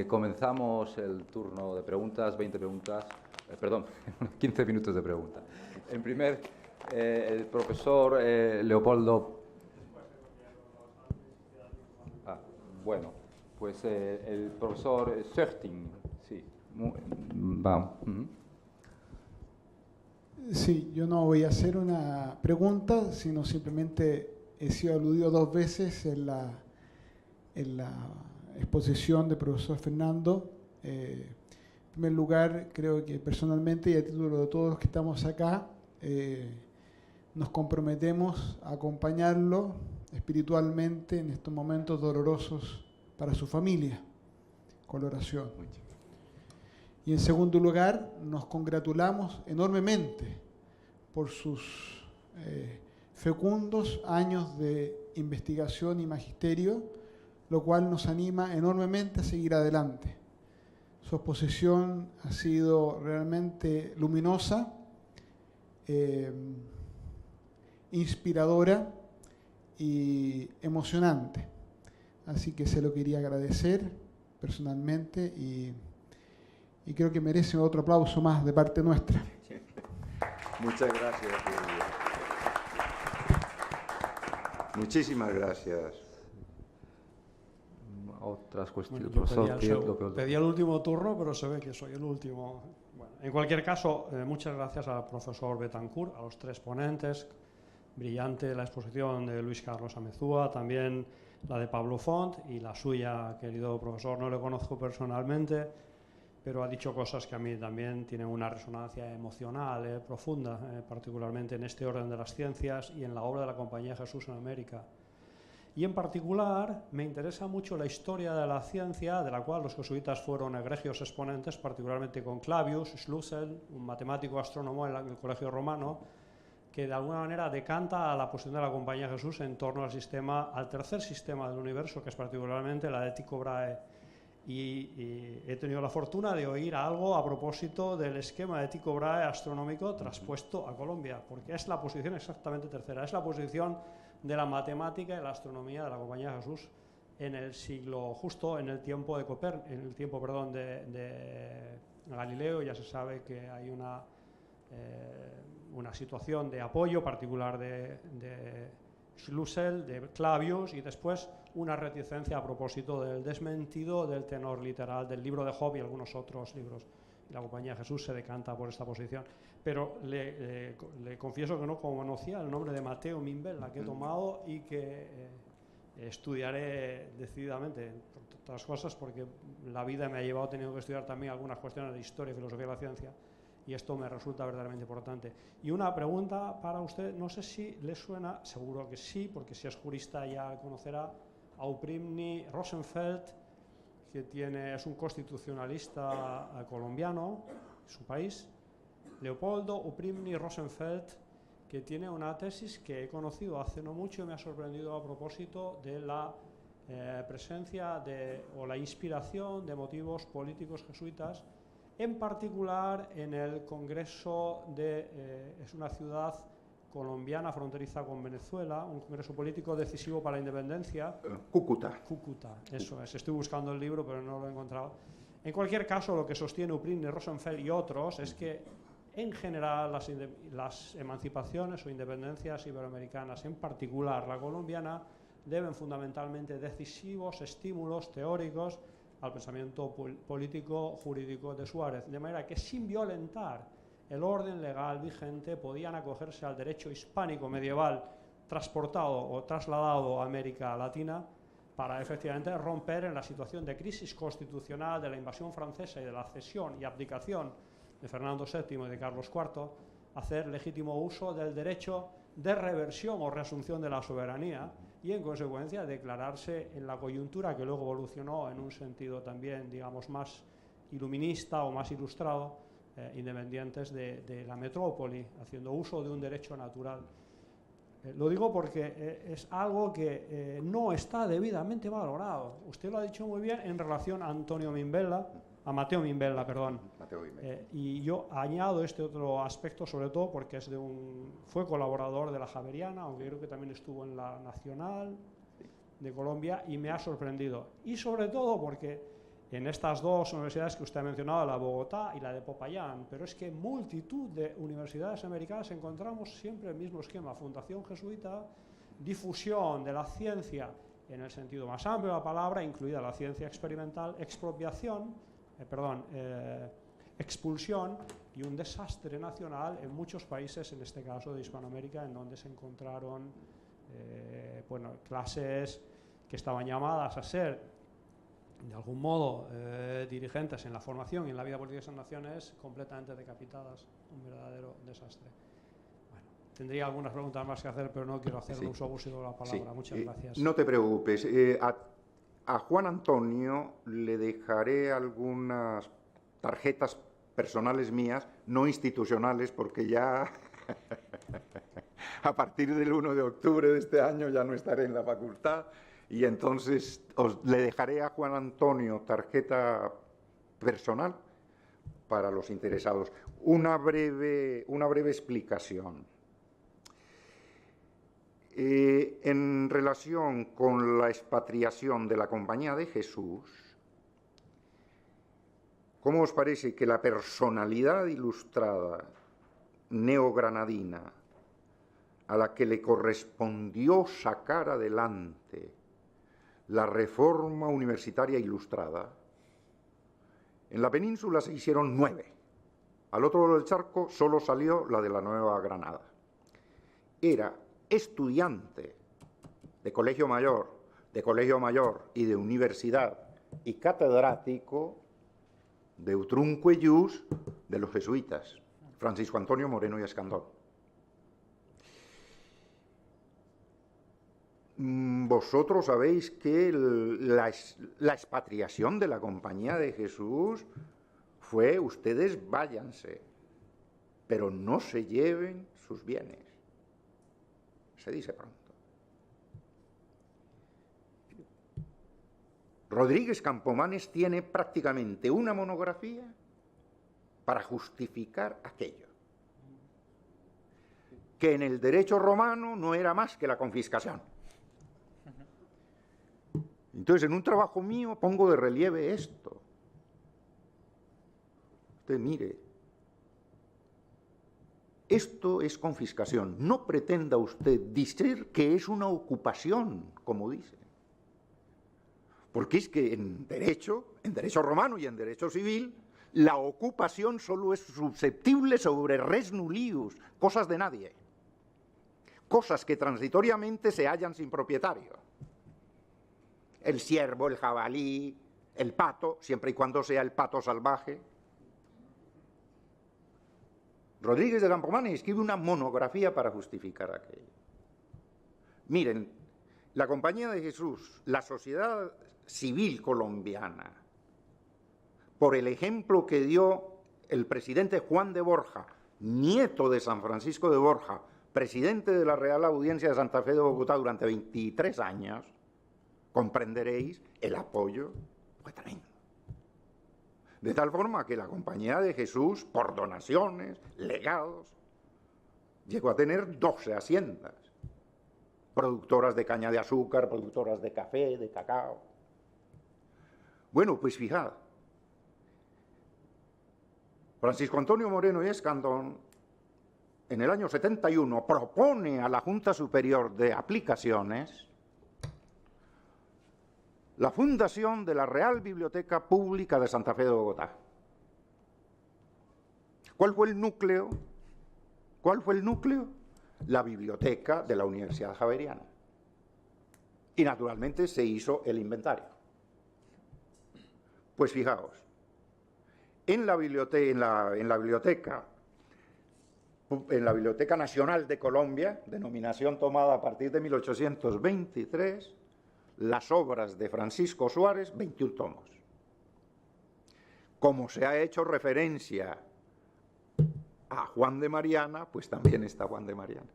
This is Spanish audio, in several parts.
Comenzamos el turno de preguntas, 20 preguntas, perdón, 15 minutos de pregunta. En primer, el profesor Leopoldo. Bueno, pues el profesor Sörting, sí, vamos. Sí, yo no voy a hacer una pregunta, sino simplemente he sido aludido 2 veces en la exposición del profesor Fernando. En primer lugar, creo que personalmente y a título de todos los que estamos acá, nos comprometemos a acompañarlo espiritualmente en estos momentos dolorosos para su familia, con la oración. Y en segundo lugar, nos congratulamos enormemente por sus fecundos años de investigación y magisterio, lo cual nos anima enormemente a seguir adelante. Su exposición ha sido realmente luminosa, inspiradora y emocionante. Así que se lo quería agradecer personalmente y creo que merece otro aplauso más de parte nuestra. Muchas gracias. Muchísimas gracias. Otras cuestiones. Bueno, yo pedía el último turno, pero se ve que soy el último. Bueno, en cualquier caso, muchas gracias al profesor Betancourt, a los 3 ponentes. Brillante la exposición de Luis Carlos Amezúa, también la de Pablo Font y la suya, querido profesor. No le conozco personalmente, pero ha dicho cosas que a mí también tienen una resonancia emocional profunda, particularmente en este orden de las ciencias y en la obra de la Compañía de Jesús en América. Y en particular me interesa mucho la historia de la ciencia, de la cual los jesuitas fueron egregios exponentes, particularmente con Clavius Schlussel, un matemático astrónomo en el Colegio Romano, que de alguna manera decanta a la posición de la Compañía de Jesús en torno al tercer sistema del universo, que es particularmente la de Tycho Brahe. Y he tenido la fortuna de oír algo a propósito del esquema de Tycho Brahe astronómico traspuesto a Colombia, porque es la posición exactamente tercera, es la posición de la matemática y la astronomía de la Compañía de Jesús en el siglo, justo en el tiempo de de Galileo. Ya se sabe que hay una situación de apoyo particular de Schlussel, de Clavius, y después una reticencia a propósito del desmentido del tenor literal del libro de Job y algunos otros libros. Y la Compañía de Jesús se decanta por esta posición. Pero le confieso que no conocía el nombre de Matteo Mimbella, que he tomado y que estudiaré decididamente, por otras cosas, porque la vida me ha llevado teniendo que estudiar también algunas cuestiones de historia y filosofía de la ciencia, y esto me resulta verdaderamente importante. Y una pregunta para usted, no sé si le suena, seguro que sí, porque si es jurista ya conocerá a Uprimni Rosenfeld, que es un constitucionalista colombiano, su país, Leopoldo Uprimni Rosenfeld, que tiene una tesis que he conocido hace no mucho y me ha sorprendido a propósito de la presencia o la inspiración de motivos políticos jesuitas, en particular en el Congreso es una ciudad colombiana fronteriza con Venezuela, un congreso político decisivo para la independencia. Cúcuta. Cúcuta, eso es. Estoy buscando el libro, pero no lo he encontrado. En cualquier caso, lo que sostiene Uprimni Rosenfeld y otros es que, en general, las emancipaciones o independencias iberoamericanas, en particular la colombiana, deben fundamentalmente decisivos estímulos teóricos al pensamiento político jurídico de Suárez, de manera que sin violentar el orden legal vigente podían acogerse al derecho hispánico medieval transportado o trasladado a América Latina para efectivamente romper en la situación de crisis constitucional de la invasión francesa y de la cesión y abdicación de Fernando VII y de Carlos IV, hacer legítimo uso del derecho de reversión o reasunción de la soberanía y, en consecuencia, declararse en la coyuntura que luego evolucionó en un sentido también, digamos, más iluminista o más ilustrado, independientes de la metrópoli, haciendo uso de un derecho natural. Lo digo porque es algo que no está debidamente valorado. Usted lo ha dicho muy bien en relación a Matteo Mimbella, perdón. Y yo añado este otro aspecto, sobre todo porque fue colaborador de la Javeriana, aunque creo que también estuvo en la Nacional de Colombia, y me ha sorprendido. Y sobre todo porque en estas dos universidades que usted ha mencionado, la de Bogotá y la de Popayán, pero es que en multitud de universidades americanas encontramos siempre el mismo esquema: fundación jesuita, difusión de la ciencia en el sentido más amplio de la palabra, incluida la ciencia experimental, expulsión y un desastre nacional en muchos países, en este caso de Hispanoamérica, en donde se encontraron clases que estaban llamadas a ser de algún modo dirigentes en la formación y en la vida política de esas naciones, completamente decapitadas. Un verdadero desastre. Bueno, tendría algunas preguntas más que hacer, pero no quiero hacer un uso abusivo de la palabra. Muchas gracias. No te preocupes. A Juan Antonio le dejaré algunas tarjetas personales mías, no institucionales, porque ya a partir del 1 de octubre de este año ya no estaré en la facultad. Y entonces le dejaré a Juan Antonio tarjeta personal para los interesados. Una breve explicación. En relación con la expatriación de la Compañía de Jesús, ¿cómo os parece que la personalidad ilustrada neogranadina a la que le correspondió sacar adelante la reforma universitaria ilustrada, en la península se hicieron 9. Al otro lado del charco solo salió la de la Nueva Granada. Era estudiante de colegio mayor y de universidad y catedrático de Utrunque Ius de los jesuitas, Francisco Antonio Moreno y Escandón. Vosotros sabéis que la expatriación de la Compañía de Jesús fue: ustedes váyanse, pero no se lleven sus bienes. Se dice pronto. Rodríguez Campomanes tiene prácticamente una monografía para justificar aquello, que en el derecho romano no era más que la confiscación. Entonces, en un trabajo mío pongo de relieve esto. Usted mire, esto es confiscación. No pretenda usted decir que es una ocupación, como dice. Porque es que en derecho romano y en derecho civil, la ocupación solo es susceptible sobre res nullius, cosas de nadie. Cosas que transitoriamente se hallan sin propietario. El ciervo, el jabalí, el pato, siempre y cuando sea el pato salvaje. Rodríguez de Campomanes escribe una monografía para justificar aquello. Miren, la Compañía de Jesús, la sociedad civil colombiana, por el ejemplo que dio el presidente Juan de Borja, nieto de San Francisco de Borja, presidente de la Real Audiencia de Santa Fe de Bogotá durante 23 años, comprenderéis, el apoyo fue tremendo. De tal forma que la Compañía de Jesús, por donaciones, legados, llegó a tener 12 haciendas, productoras de caña de azúcar, productoras de café, de cacao. Bueno, pues fijad, Francisco Antonio Moreno y Escandón, en el año 71, propone a la Junta Superior de Aplicaciones la fundación de la Real Biblioteca Pública de Santa Fe de Bogotá. ¿Cuál fue el núcleo? La biblioteca de la Universidad Javeriana. Y naturalmente se hizo el inventario. Pues fijaos, en la Biblioteca Nacional de Colombia, denominación tomada a partir de 1823, las obras de Francisco Suárez, 21 tomos. Como se ha hecho referencia a Juan de Mariana, pues también está Juan de Mariana.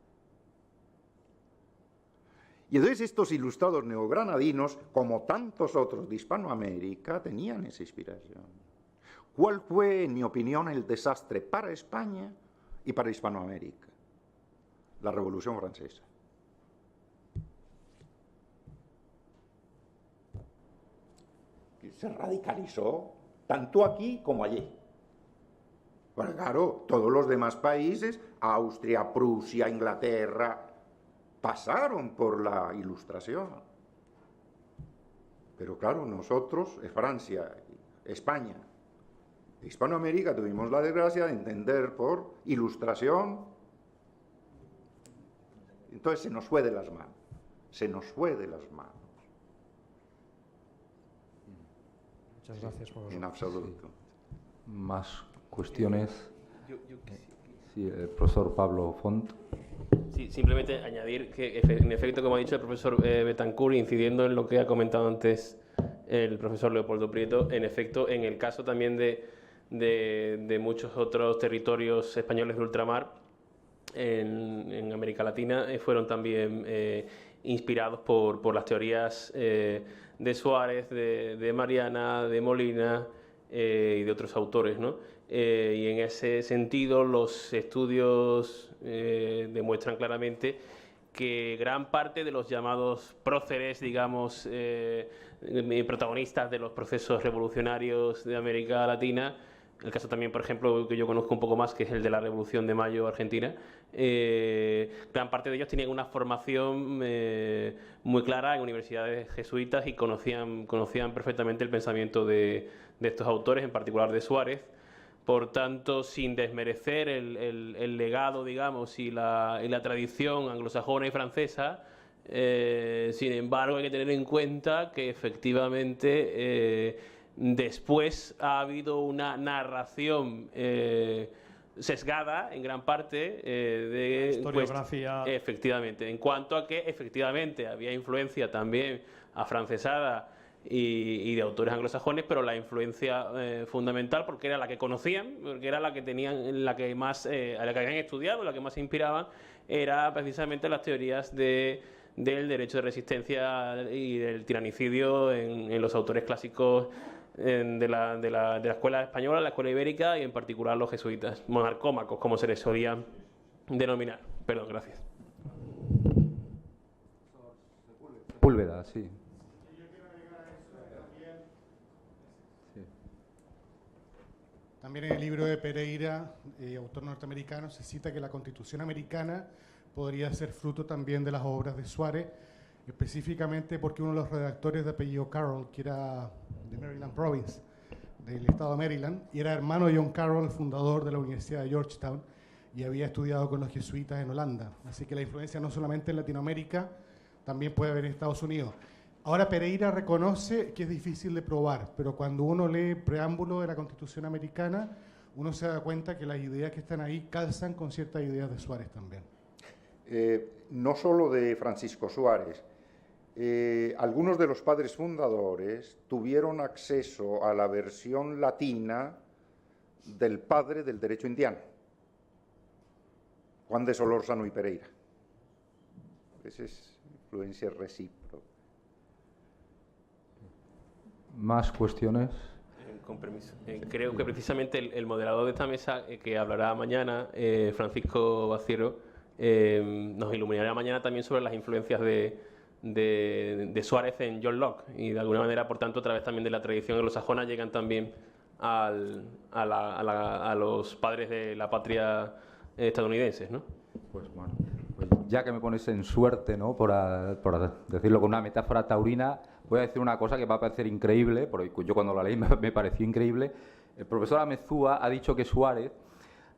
Y entonces estos ilustrados neogranadinos, como tantos otros de Hispanoamérica, tenían esa inspiración. ¿Cuál fue, en mi opinión, el desastre para España y para Hispanoamérica? La Revolución Francesa. se radicalizó tanto aquí como allí. Bueno, claro, todos los demás países, Austria, Prusia, Inglaterra, pasaron por la Ilustración. Pero claro, nosotros, Francia, España, Hispanoamérica, tuvimos la desgracia de entender por Ilustración. Entonces se nos fue de las manos. Se nos fue de las manos. Muchas gracias por En absoluto. Más cuestiones. Yo Sí, el profesor Pablo Font. Sí, simplemente añadir que, en efecto, como ha dicho el profesor Betancourt, incidiendo en lo que ha comentado antes el profesor Leopoldo Prieto, en efecto, en el caso también de muchos otros territorios españoles de ultramar, en América Latina, fueron también inspirados por las teorías de Suárez, de Mariana, de Molina y de otros autores, ¿no? Y en ese sentido los estudios demuestran claramente que gran parte de los llamados próceres, digamos, protagonistas de los procesos revolucionarios de América Latina, el caso también, por ejemplo, que yo conozco un poco más, que es el de la Revolución de Mayo argentina, gran parte de ellos tenían una formación muy clara en universidades jesuitas y conocían perfectamente el pensamiento de estos autores, en particular de Suárez. Por tanto, sin desmerecer el legado, digamos, y la tradición anglosajona y francesa, sin embargo, hay que tener en cuenta que efectivamente después ha habido una narración sesgada, en gran parte, de historiografía. Efectivamente, en cuanto a que efectivamente había influencia también afrancesada y de autores anglosajones, pero la influencia fundamental, porque era la que conocían, porque era la que tenían, la que más, a la que habían estudiado, la que más se inspiraban, era precisamente las teorías del derecho de resistencia y del tiranicidio en los autores clásicos de la escuela española, la escuela ibérica y en particular los jesuitas, monarcómacos, como se les solía denominar. Perdón, gracias. Púlveda, sí. También en el libro de Pereira, autor norteamericano, se cita que la Constitución americana podría ser fruto también de las obras de Suárez, específicamente porque uno de los redactores de apellido Carroll, que era de Maryland Province, del estado de Maryland, y era hermano de John Carroll, el fundador de la Universidad de Georgetown, y había estudiado con los jesuitas en Holanda. Así que la influencia no solamente en Latinoamérica, también puede haber en Estados Unidos. Ahora, Pereira reconoce que es difícil de probar, pero cuando uno lee el preámbulo de la Constitución americana, uno se da cuenta que las ideas que están ahí calzan con ciertas ideas de Suárez también. No solo de Francisco Suárez, algunos de los padres fundadores tuvieron acceso a la versión latina del padre del derecho indiano, Juan de Solórzano y Pereira. Esa es influencia recíproca. ¿Más cuestiones? Con permiso. Creo que precisamente el moderador de esta mesa, que hablará mañana, Francisco Baciero, nos iluminará mañana también sobre las influencias de Suárez en John Locke, y de alguna manera, por tanto, a través también de la tradición anglosajona llegan también a los padres de la patria estadounidenses, ¿no? Pues bueno, pues ya que me pones en suerte, ¿no? Por decirlo con una metáfora taurina, voy a decir una cosa que va a parecer increíble, porque yo cuando la leí me pareció increíble. El profesor Amezúa ha dicho que Suárez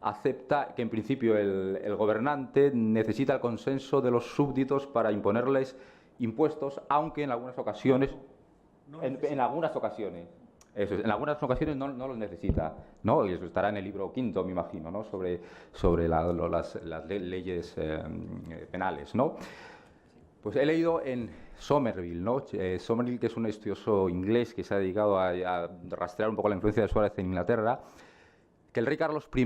acepta que en principio el gobernante necesita el consenso de los súbditos para imponerles impuestos, aunque en algunas ocasiones, en algunas ocasiones no los necesita, ¿no? Y eso estará en el libro quinto, me imagino, ¿no? Sobre las leyes penales, ¿no? Pues he leído en Somerville, ¿no? Somerville, que es un estudioso inglés que se ha dedicado a rastrear un poco la influencia de Suárez en Inglaterra, que el rey Carlos I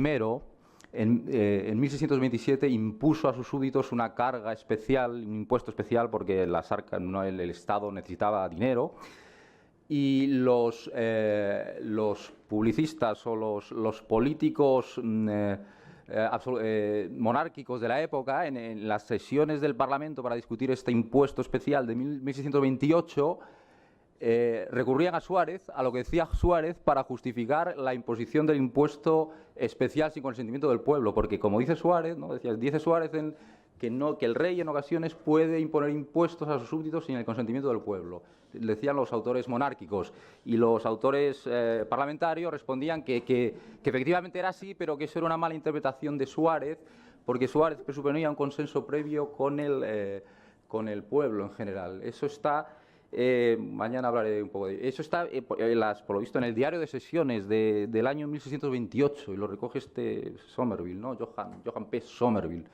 en 1627 impuso a sus súbditos una carga especial, un impuesto especial, porque el Estado necesitaba dinero, y los publicistas o los políticos monárquicos de la época, en las sesiones del Parlamento para discutir este impuesto especial de 1628, recurrían a Suárez, a lo que decía Suárez, para justificar la imposición del impuesto especial sin consentimiento del pueblo, porque como dice Suárez, ¿no? Dice Suárez que el rey en ocasiones puede imponer impuestos a sus súbditos sin el consentimiento del pueblo. Decían los autores monárquicos, y los autores parlamentarios respondían que efectivamente era así, pero que eso era una mala interpretación de Suárez, porque Suárez presuponía un consenso previo con el pueblo en general. Eso está... mañana hablaré un poco de ello. Eso está, por lo visto, en el diario de sesiones del año 1628, y lo recoge Somerville, ¿no? Johann P. Somerville,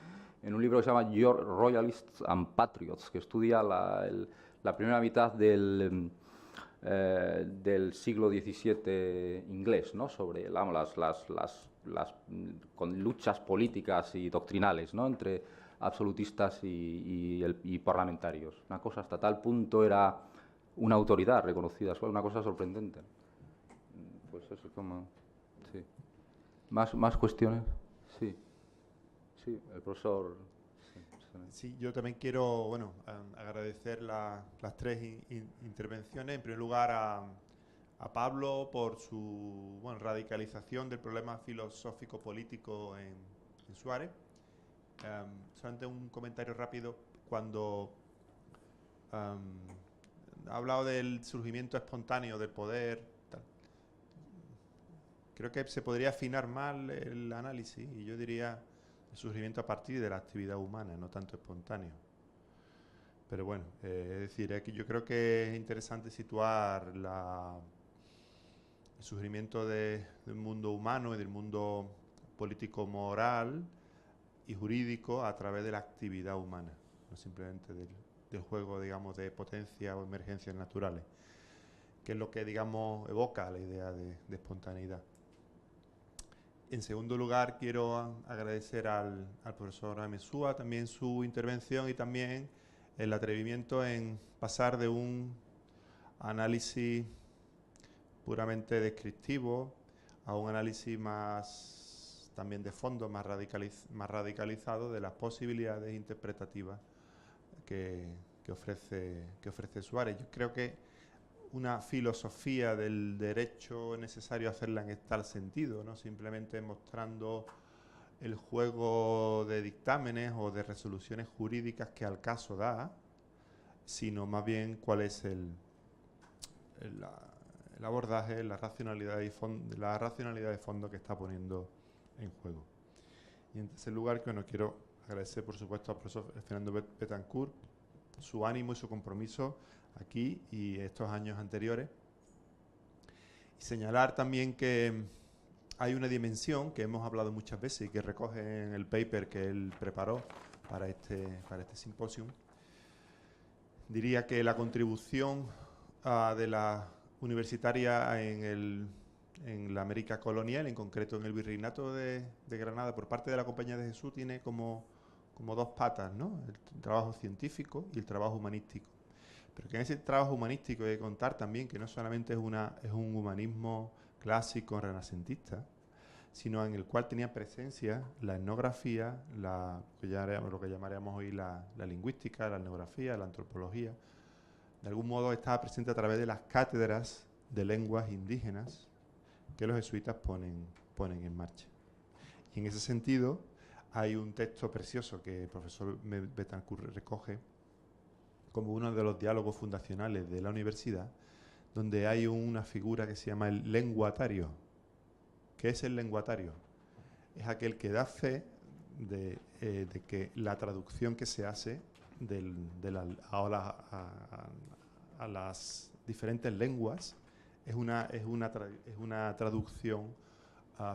en un libro que se llama Royalists and Patriots, que estudia la primera mitad del siglo XVII inglés, ¿no? Sobre con luchas políticas y doctrinales, ¿no? Entre absolutistas y parlamentarios. Una cosa, hasta tal punto era una autoridad reconocida, una cosa sorprendente. Pues eso, como... Sí. ¿Más cuestiones? Sí. Sí, el profesor... Sí, yo también quiero, bueno, agradecer las tres intervenciones. En primer lugar a Pablo por su radicalización del problema filosófico-político en Suárez. Solamente un comentario rápido. Cuando ha hablado del surgimiento espontáneo del poder, tal, creo que se podría afinar mal el análisis, y yo diría el surgimiento a partir de la actividad humana, no tanto espontáneo. Pero bueno, es decir, yo creo que es interesante situar el surgimiento del mundo humano y del mundo político-moral y jurídico a través de la actividad humana, no simplemente del juego, digamos, de potencia o emergencias naturales, que es lo que, digamos, evoca la idea de espontaneidad. En segundo lugar, quiero agradecer al profesor Amesúa también su intervención y también el atrevimiento en pasar de un análisis puramente descriptivo a un análisis más también de fondo, más radicalizado de las posibilidades interpretativas que ofrece Suárez. Yo creo que una filosofía del derecho es necesario hacerla en tal sentido, no simplemente mostrando el juego de dictámenes o de resoluciones jurídicas que al caso da, sino más bien cuál es el abordaje, la racionalidad de fondo que está poniendo en juego. Y en tercer lugar, quiero agradecer por supuesto al profesor Fernando Betancourt su ánimo y su compromiso aquí y estos años anteriores, y señalar también que hay una dimensión que hemos hablado muchas veces y que recoge en el paper que él preparó para este simposio. Diría que la contribución de la universitaria en la América colonial, en concreto en el Virreinato de Granada, por parte de la Compañía de Jesús, tiene como dos patas, ¿no? El trabajo científico y el trabajo humanístico. Pero que en ese trabajo humanístico hay que contar también que no solamente es un humanismo clásico renacentista, sino en el cual tenía presencia la etnografía, lo que llamaríamos hoy la lingüística, la etnografía, la antropología. De algún modo estaba presente a través de las cátedras de lenguas indígenas que los jesuitas ponen en marcha. Y en ese sentido hay un texto precioso que el profesor Betancourt recoge como uno de los diálogos fundacionales de la universidad, donde hay una figura que se llama el lenguatario. ¿Qué es el lenguatario? Es aquel que da fe de que la traducción que se hace a las diferentes lenguas es una traducción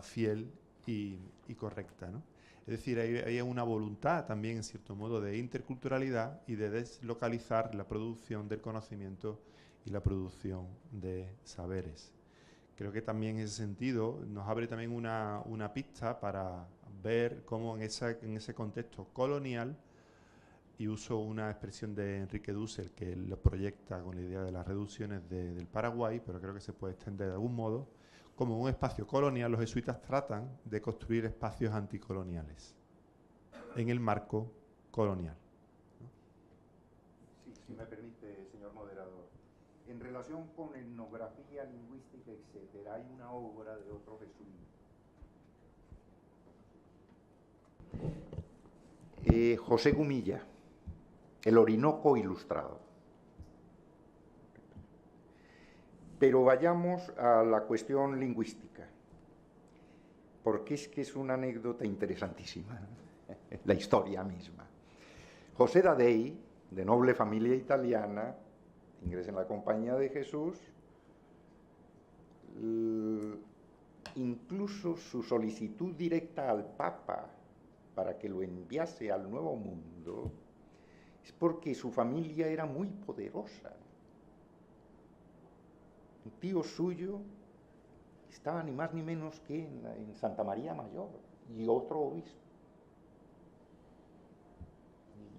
fiel y correcta, ¿no? Es decir, hay una voluntad también, en cierto modo, de interculturalidad y de deslocalizar la producción del conocimiento y la producción de saberes. Creo que también en ese sentido nos abre también una pista para ver cómo en ese contexto colonial, y uso una expresión de Enrique Dussel que lo proyecta con la idea de las reducciones del Paraguay, pero creo que se puede extender de algún modo, como un espacio colonial, los jesuitas tratan de construir espacios anticoloniales en el marco colonial, ¿no? Sí, si me permite, señor moderador. en relación con etnografía, lingüística, etc., hay una obra de otro jesuita, José Gumilla, El Orinoco ilustrado. Pero vayamos a la cuestión lingüística, porque es que es una anécdota interesantísima, la historia misma. José Dadei, de noble familia italiana, ingresa en la Compañía de Jesús, incluso su solicitud directa al Papa para que lo enviase al Nuevo Mundo, es porque su familia era muy poderosa. Un tío suyo estaba ni más ni menos que en Santa María Mayor, y otro obispo.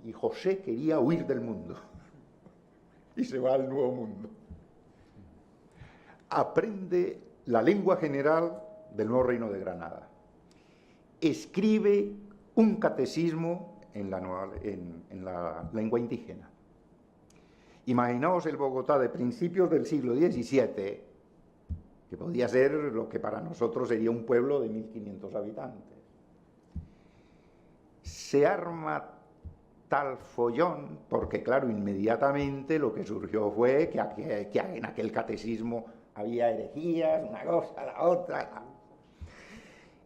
Y José quería huir del mundo y se va al Nuevo Mundo. Aprende la lengua general del Nuevo Reino de Granada. Escribe un catecismo en la lengua indígena. Imaginaos el Bogotá de principios del siglo XVII, que podía ser lo que para nosotros sería un pueblo de 1.500 habitantes. Se arma tal follón, porque claro, inmediatamente lo que surgió fue que en aquel catecismo había herejías, una cosa, la otra.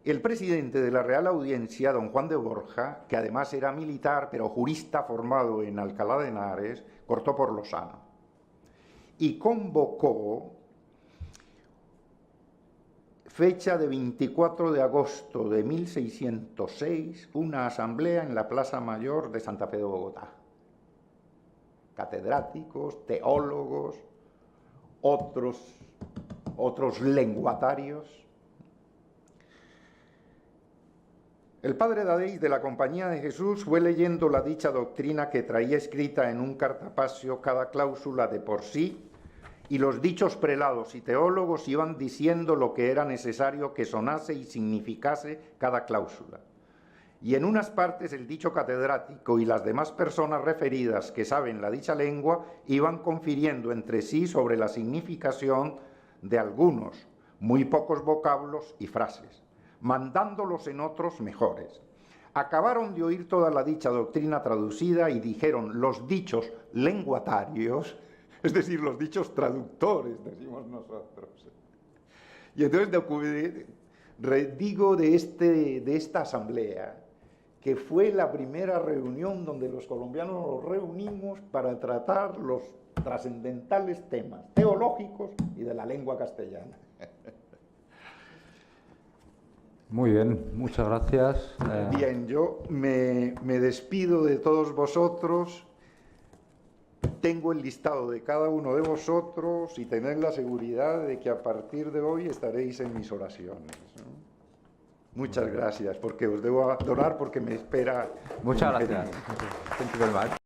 El presidente de la Real Audiencia, don Juan de Borja, que además era militar, pero jurista formado en Alcalá de Henares, cortó por lo sano y convocó, fecha de 24 de agosto de 1606, una asamblea en la Plaza Mayor de Santa Fe de Bogotá. Catedráticos, teólogos, otros lenguatarios. El padre Dadei de la Compañía de Jesús fue leyendo la dicha doctrina que traía escrita en un cartapacio cada cláusula de por sí, y los dichos prelados y teólogos iban diciendo lo que era necesario que sonase y significase cada cláusula. Y en unas partes el dicho catedrático y las demás personas referidas que saben la dicha lengua iban confiriendo entre sí sobre la significación de algunos, muy pocos vocablos y frases, mandándolos en otros mejores. Acabaron de oír toda la dicha doctrina traducida y dijeron los dichos lenguatarios, es decir, los dichos traductores, decimos nosotros. Y entonces digo de esta asamblea, que fue la primera reunión donde los colombianos nos reunimos para tratar los trascendentales temas teológicos y de la lengua castellana. Muy bien, muchas gracias. Bien, yo me despido de todos vosotros. Tengo el listado de cada uno de vosotros y tened la seguridad de que a partir de hoy estaréis en mis oraciones, ¿no? Muchas gracias, porque os debo adorar porque me espera. Muchas gracias. Thank you very much.